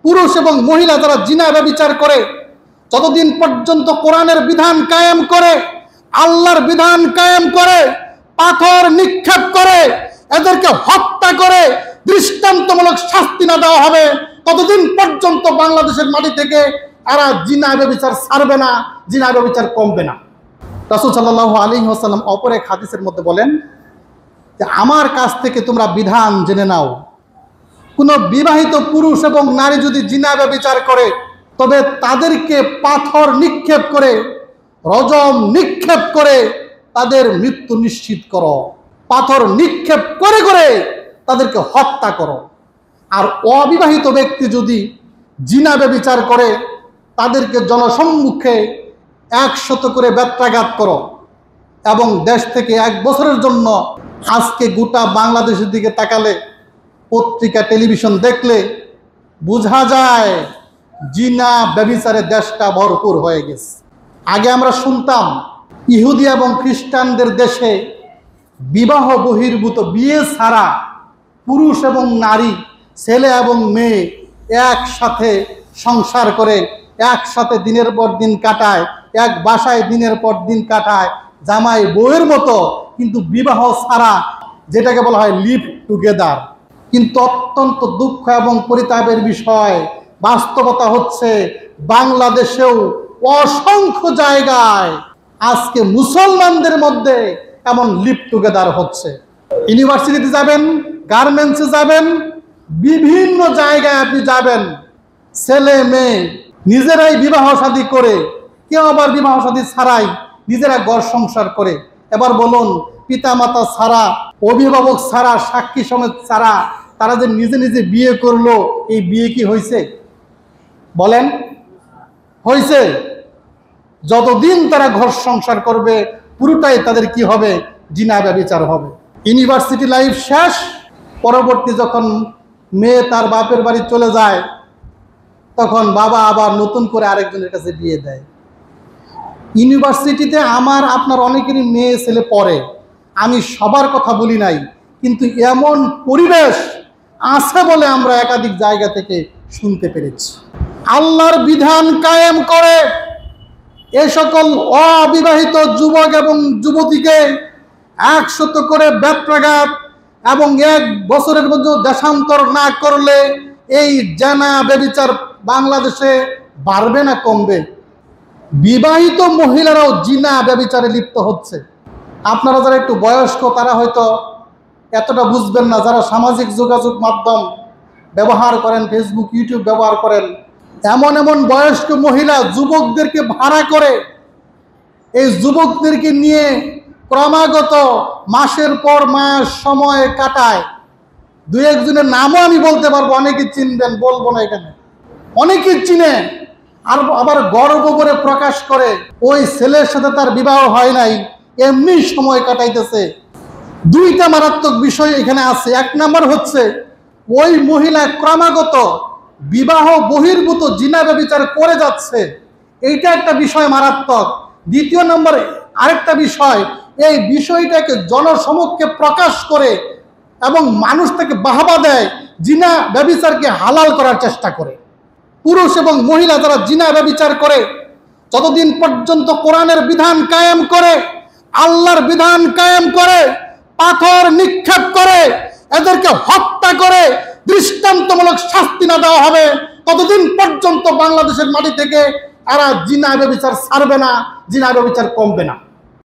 পুরুষ এবং মহিলা যারা জিনা ব্যভিচার করে, যতদিন পর্যন্ত কোরআনের বিধান কায়েম করে, আল্লাহর বিধান কায়েম করে, পাথর নিক্ষেপ করে, এদেরকে হত্যা করে দৃষ্টান্তমূলক শাস্তি না দেওয়া হবে, ততদিন পর্যন্ত বাংলাদেশের মাটি থেকে এরা জিনা ব্যভিচার ছাড়বে না, জিনা ব্যভিচার কমবে না। রাসূল সাল্লাল্লাহু আলাইহি ওয়াসাল্লাম অপর এক হাদিসের মধ্যে বলেন যে আমার কাছ থেকে তোমরা বিধান জেনে নাও, কোনো বিবাহিত পুরুষ এবং নারী যদি জিনা ব্যভিচার করে তবে তাদেরকে পাথর নিক্ষেপ করে, রজম নিক্ষেপ করে তাদের মৃত্যু নিশ্চিত করো, পাথর নিক্ষেপ করে করে তাদেরকে হত্যা করো। আর অবিবাহিত ব্যক্তি যদি জিনা ব্যভিচার করে তাদেরকে জনসম্মুখে 100 করে বেত্রাঘাত করো এবং দেশ থেকে 1 বছরের জন্য, আজকে গোটা বাংলাদেশের দিকে তাকালে, পত্রিকা টেলিভিশন দেখলে বোঝা যায় জিনা ব্যভিচারে দেশটা ভরপুর হয়ে গেছে। আগে আমরা শুনতাম ইহুদি এবং খ্রিস্টানদের দেশে বিবাহ বহির্ভূত, বিয়ে ছাড়া পুরুষ এবং নারী, ছেলে এবং মেয়ে একসাথে সংসার করে, একসাথে দিনের পর দিন কাটায়, এক বাসায় দিনের পর দিন কাটায়, জামাই বউয়ের মতো, কিন্তু বিবাহ ছাড়া, যেটাকে বলা হয় লিভ টুগেদার। কিন্তু অত্যন্ত দুঃখ এবং পরিতাপের বিষয়, বাস্তবতা হচ্ছে বাংলাদেশেও অসংখ্য জায়গায় আজকে মুসলমানদের মধ্যে এমন লিভ টুগেদার হচ্ছে। ইউনিভার্সিটিতে যাবেন, গার্মেন্টসে যাবেন, বিভিন্ন জায়গায় আপনি যাবেন, ছেলে মেয়ে নিজেরাই বিবাহ শাদী করে, কেউ আবার বিবাহ শাদী ছাড়াই নিজেরা ঘর সংসার করে। এবার বলুন, পিতামাতা ছাড়া, অভিভাবক ছাড়া, সাক্ষী সমেত ছাড়া তারা যে নিজে নিজে বিয়ে করলো, এই বিয়ে কি হয়েছে? বলেন, হয়েছে? যতদিন তারা ঘর সংসার করবে পুরোটাই তাদের কি হবে? জিনা ব্যভিচার হবে। ইউনিভার্সিটি লাইফ শেষ, পরবর্তী যখন মেয়ে তার বাপের বাড়ি চলে যায়, তখন বাবা আবার নতুন করে আরেকজনের কাছে বিয়ে দেয়। ইউনিভার্সিটিতে আমার আপনার অনেকেরই মেয়ে ছেলে পড়ে, আমি সবার কথা বলি নাই, কিন্তু এমন পরিবেশ আছে বলে আমরা একাধিক জায়গা থেকে শুনতে পেরেছি। আল্লাহর বিধান কায়েম করে এ সকল অবিবাহিত যুবক এবং যুবতীকে 100 করে বেত্রাঘাত এবং 1 বছরের মধ্যে দেশান্তর না করলে এই জিনা ব্যভিচার বাংলাদেশে বাড়বে না কমবে? বিবাহিত মহিলারাও জিনা ব্যভিচারে লিপ্ত হচ্ছে। আপনারা যারা একটু বয়স্ক তারা হয়তো এতটা বুঝবেন না, যারা সামাজিক যোগাযোগ মাধ্যম ব্যবহার করেন, ফেসবুক, ইউটিউব ব্যবহার করেন, এমন এমন বয়স্ক মহিলা যুবকদেরকে ভাড়া করে এই যুবকদেরকে নিয়ে ক্রমাগত মাসের পর মাস সময় কাটায়। 2-1 জনের নামও আমি বলতে পারবো, অনেকে চিনবেন, বলবো না এখানে, অনেকে চিনে। আর আবার গর্ব করে প্রকাশ করে ওই ছেলের সাথে তার বিবাহ হয় নাই, এমনি সময় কাটাইতেছে। 2টা মারাত্মক বিষয় এখানে আছে। 1 নম্বর হচ্ছে ওই মহিলা ক্রমাগত বিবাহ বহির্ভূত জিনা ব্যভিচার করে যাচ্ছে, এইটা একটা বিষয় মারাত্মক। 2য় নম্বরে আরেকটা বিষয়, এই বিষয়টাকে জনসমক্ষে প্রকাশ করে এবং মানুষ তাকে বাহবা দেয়, জিনা ব্যভিচারকে হালাল করার চেষ্টা করে। পুরুষ এবং মহিলা যারা জিনা ব্যভিচার করে, যতদিন পর্যন্ত কোরআনের বিধান কায়েম করে, আল্লাহর বিধান কায়েম করে, পাথর নিক্ষেপ করে, এদেরকে হত্যা করে দৃষ্টান্তমূলক শাস্তি না দেওয়া হবে, ততদিন পর্যন্ত বাংলাদেশের মাটি থেকে এরা জিনা ব্যভিচার ছাড়বে না, জিনা ব্যভিচার কমবে না।